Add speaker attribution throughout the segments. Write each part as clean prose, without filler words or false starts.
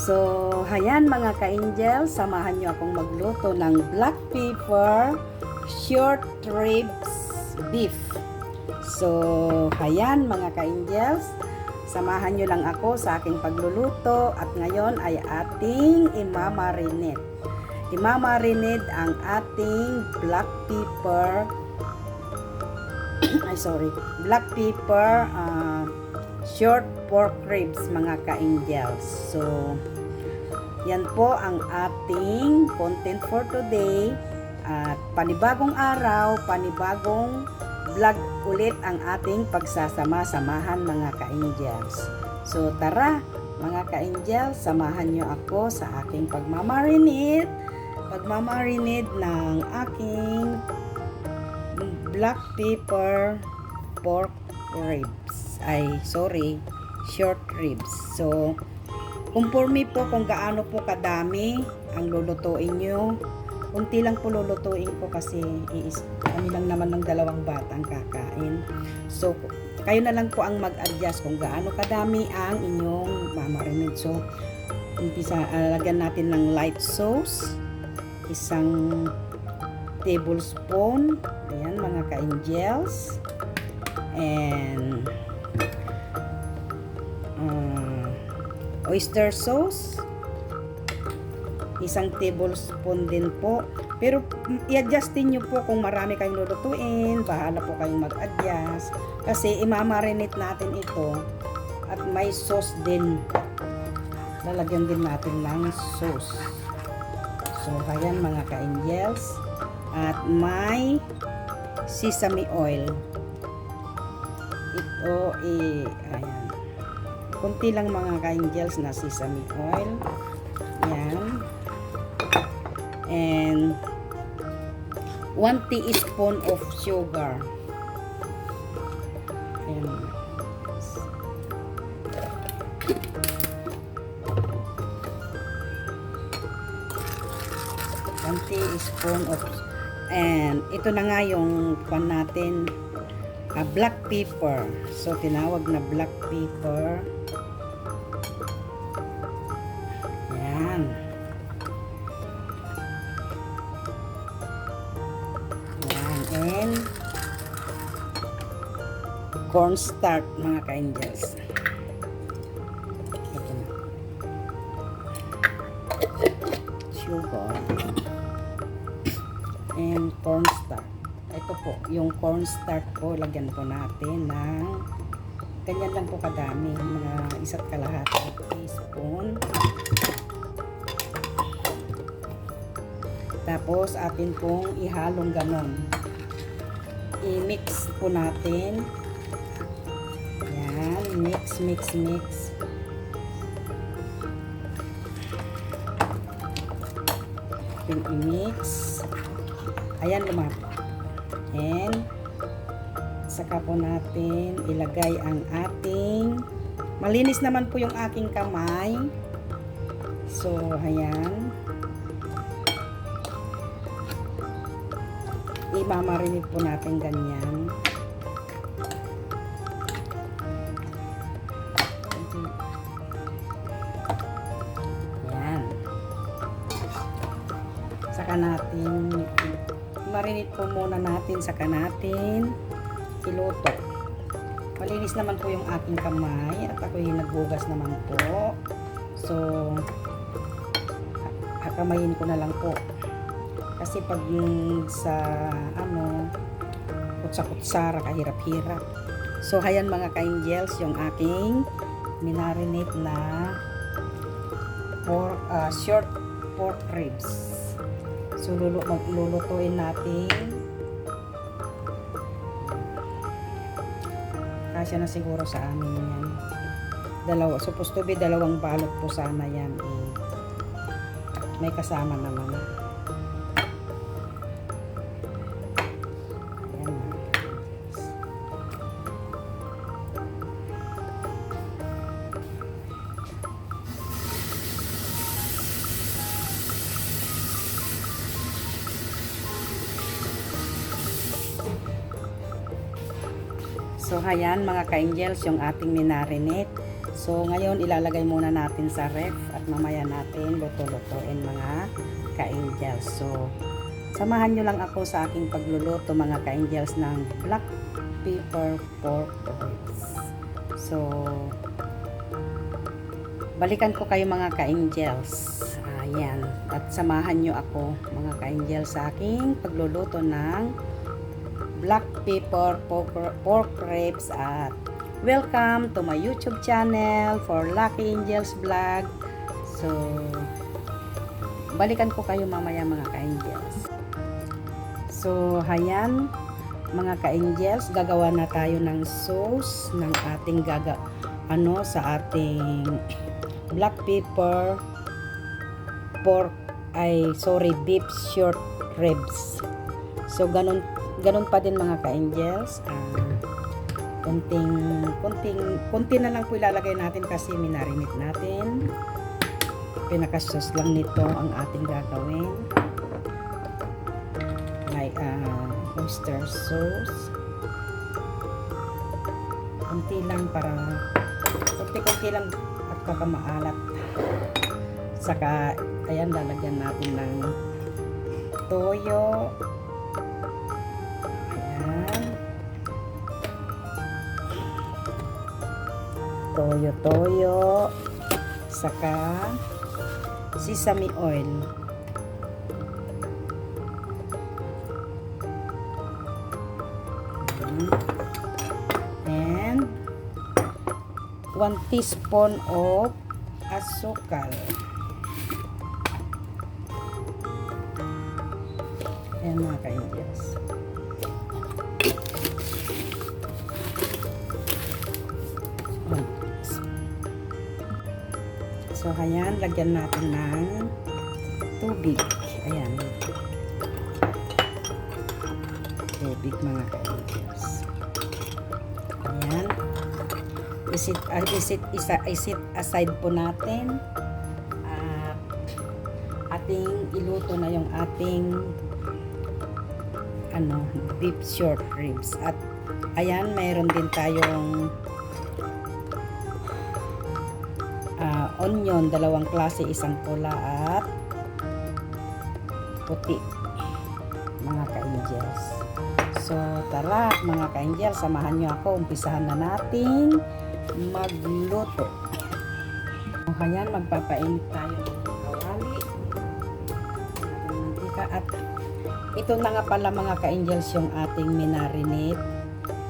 Speaker 1: So, hayan mga ka-angel, samahan nyo akong magluto ng black pepper short ribs beef. So, hayan mga ka-angels, samahan nyo lang ako sa aking pagluluto at ngayon ay ating imamarinate. Imamarinate ang ating black pepper black pepper short pork ribs mga ka-angels. So, yan po ang ating content for today. At panibagong araw, panibagong vlog ulit ang ating pagsasama-samahan mga ka-angels. So, tara mga ka-angels, samahan nyo ako sa aking pagmamarinate ng aking black pepper pork ribs. Short ribs. So, conforme po kung gaano po kadami ang lulutuin nyo. Kunti lang po lulutuin ko kasi kami lang naman ng 2 bata ang kakain. So, kayo na lang po ang mag-adjust kung gaano kadami ang inyong mamarinate. So, lagyan natin ng light sauce. 1 tablespoon. Ayan mga ka-angels. And oyster sauce 1 tablespoon din po, pero i-adjustin nyo po kung marami kayong lulutuin, bahala po kayong mag-adjust kasi imamarinate natin ito at may sauce din, lalagyan din natin ng sauce. So ayan mga ka-angels, at may sesame oil. Ito ayan, kunti lang mga ka-angels na sesame oil. Yan. And 1 teaspoon of sugar. Ayan. 1 teaspoon of, and ito na nga yung pan natin, black pepper. So tinawag na black pepper. Yan. And cornstarch mga ka-angels. Ito na. Sugar. And cornstarch. Ito po, yung cornstarch po, lagyan po natin ng ganyan lang po kadami, mga 1.5 teaspoon. Tapos atin pong ihalong ganon. I-mix po natin. Yan, mix. I-mix. Ayan, lumapit. And saka po natin ilagay ang ating, malinis naman po yung aking kamay. So, ayan. Imamarinate po natin ganyan. Ayan. Saka natin marinate po muna natin, saka natin iluto. Malinis naman po yung aking kamay at ako'y naghugas naman po. So, kakamayin ko na lang po. Kasi pag sa kutsa-kutsara, kahirap-hirap. So, hayan mga ka-angels, yung aking minarinate na short pork ribs. So, maglulutuin natin. Kasya na siguro sa amin yan. Supposed to be 2 balot po sana yan. May kasama naman. So, ayan mga ka-angels, yung ating minarinate. So, ngayon ilalagay muna natin sa ref at mamaya natin luto-lutuin mga ka-angels. So, samahan nyo lang ako sa aking pagluluto mga ka-angels ng black pepper pork ribs. So, balikan ko kayo mga ka-angels. Ayan. At samahan nyo ako mga ka-angels sa aking pagluluto ng black pepper pork ribs. At welcome to my YouTube channel for Lucky Angels Vlog. So, balikan ko kayo mamaya mga ka-angels. So, ayan mga ka-angels, gagawa na tayo ng sauce ng ating sa ating black pepper beef short ribs. So, ganun pa din mga ka-angels. Konti na lang po ilalagay natin kasi minarinate natin. Pinaka-sauce lang nito ang ating gagawin. Like oyster sauce. Konti lang konti lang at kakamaalat. Saka, ayan, lalagyan natin ng toyo. Ayan. Toyo. Saka, sesame oil. And 1 teaspoon of asukal. Ayan mga ka-angels. So, ayan, lagyan natin ng tubig. Ayan. Tubig mga ka-angels. Ayan. Isit aside po natin. Ating iluto na yung ating beef short ribs. At ayan, mayroon din tayong onion, 2 klase, isang pula at puti mga ka-angels. So, tara mga ka-angels, samahan nyo ako, umpisahan na natin magluto. Ayan, magpapainit tayo ng kawali at ito na nga pala mga ka-angels yung ating minarinate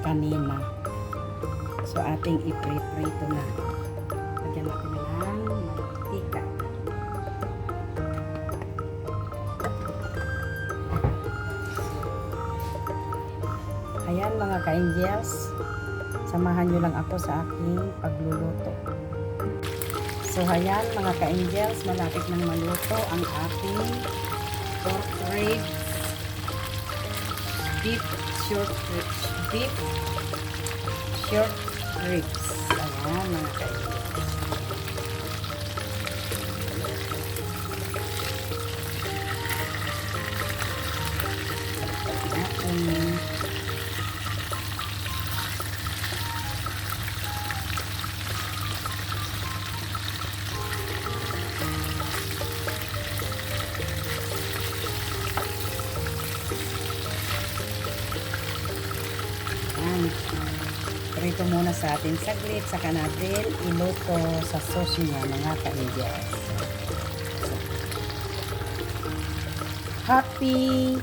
Speaker 1: kanina. So, ating iprito na. Lagyan natin ng mantika. Ayan mga ka-angels, samahan nyo lang ako sa aking pagluluto. So, ayan mga ka-angels, malapit nang maluto ang ating pork ribs, beef short ribs. Ayan mga ka-angels. Prito muna sa atin saglit, saka natin iluto sa sauce niya mga ka-angels. Happy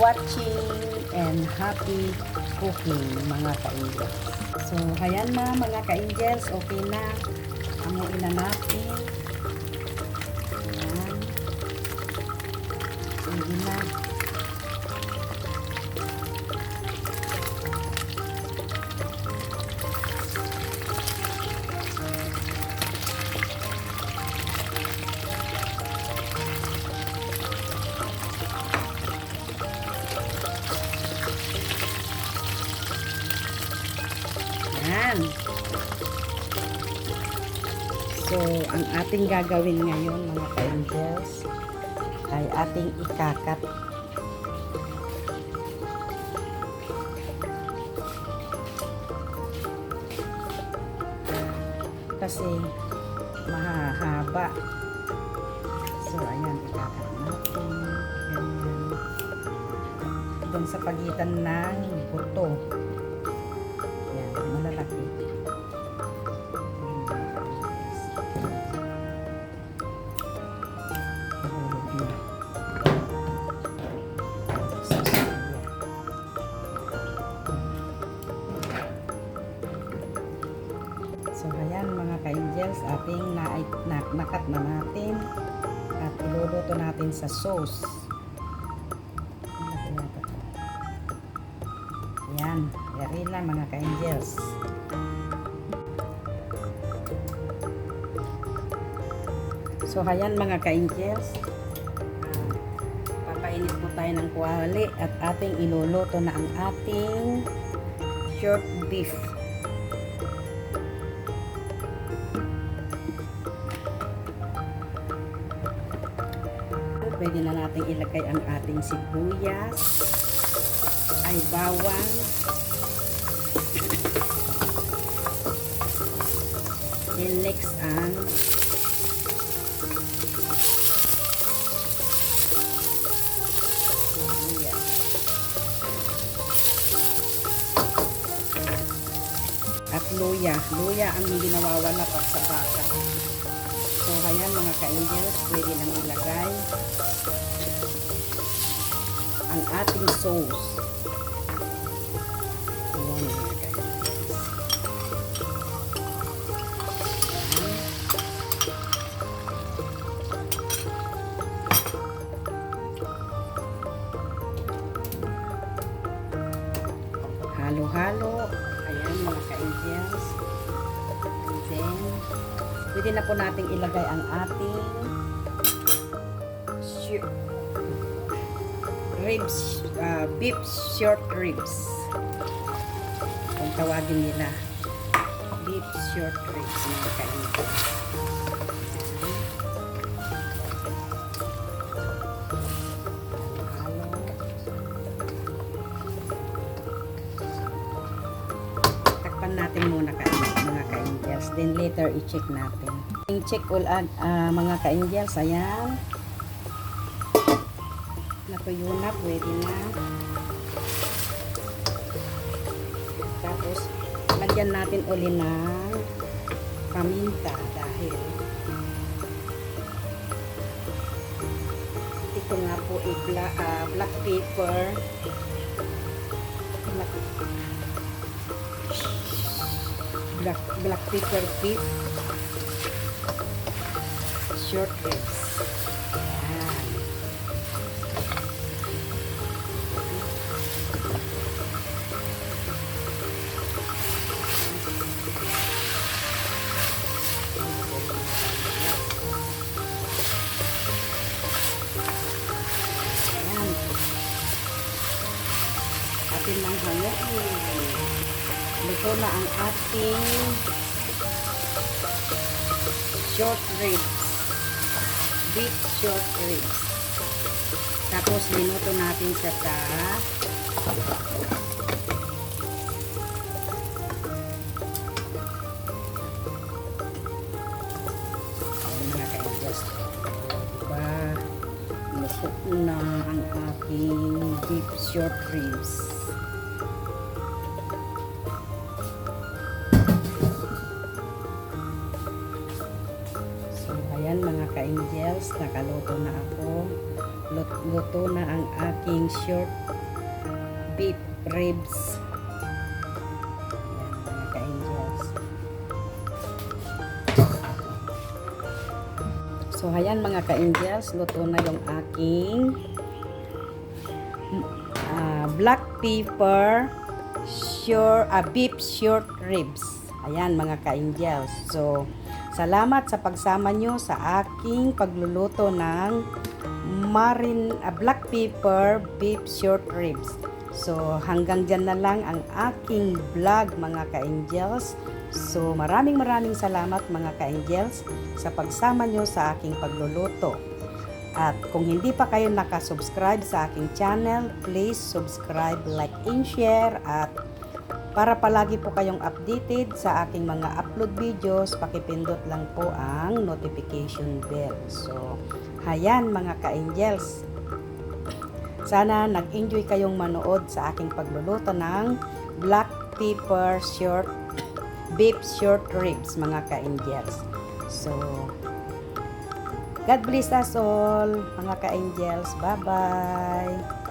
Speaker 1: watching and happy cooking mga ka-angels. So, ayan na mga ka-angels, okay na. Amuin na natin. Ayan. Sige na. Ayan. So, ang ating gagawin ngayon mga ka-angels ay ating ikakat. kasi mahahaba. So, ayan, ikakat natin. Ganyan. Doon sa pagitan ng buto. Ayan, malalaki. So, ayan mga ka-angels, ating nakat na natin at iluluto natin sa sauce. Ayan, yari na mga ka-angels. So, ayan mga ka-angels, papainit po tayo ng kuwali at ating iluluto na ang ating short beef. Pwede na natin ilagay ang ating sibuyas, ay bawang, then next ang sibuyas. At luya. Luya ang hindi nawawala pag sa baka. So, ayan mga ka-angels, pwede nang ilagay ang ating sauce. Ayan mga ka-angels. Halo-halo. Ayan mga ka-angels. Then, pwede na po nating ilagay ang ating ribs, beef short ribs. Kung tawagin nila, beef short ribs mga ka-angels. Takpan natin muna mga ka-angels. Then later i-check natin. I-check mga ka-angels. Ayan. Natuyo na, pwede na. Tapos, lagyan natin uli ng paminta dahil ito nga po black pepper, black pepper beef short ribs. Ayan. Atin lang hanguin. Luto na ang ating short ribs. Beef short ribs. Tapos linuto natin siya sa mga ka-angels. Diba? Luto na ang ating beef short ribs. Ayan mga ka-angels, nakaluto na ako. Luto na ang aking short beef ribs. Ayan mga ka-angels. So ayan mga ka-angels, luto na yung aking black pepper beef short ribs. Ayan mga ka-angels. So salamat sa pagsama nyo sa aking pagluluto ng black pepper beef short ribs. So hanggang dyan na lang ang aking vlog mga ka-angels. So maraming salamat mga ka-angels sa pagsama nyo sa aking pagluluto. At kung hindi pa kayo nakasubscribe sa aking channel, please subscribe, like, and share. At Para palagi po kayong updated sa aking mga upload videos, pakipindot lang po ang notification bell. So, hayan mga ka-angels. Sana nag-enjoy kayong manood sa aking pagluluto ng black pepper beef short ribs mga ka-angels. So, God bless us all mga ka-angels. Bye-bye!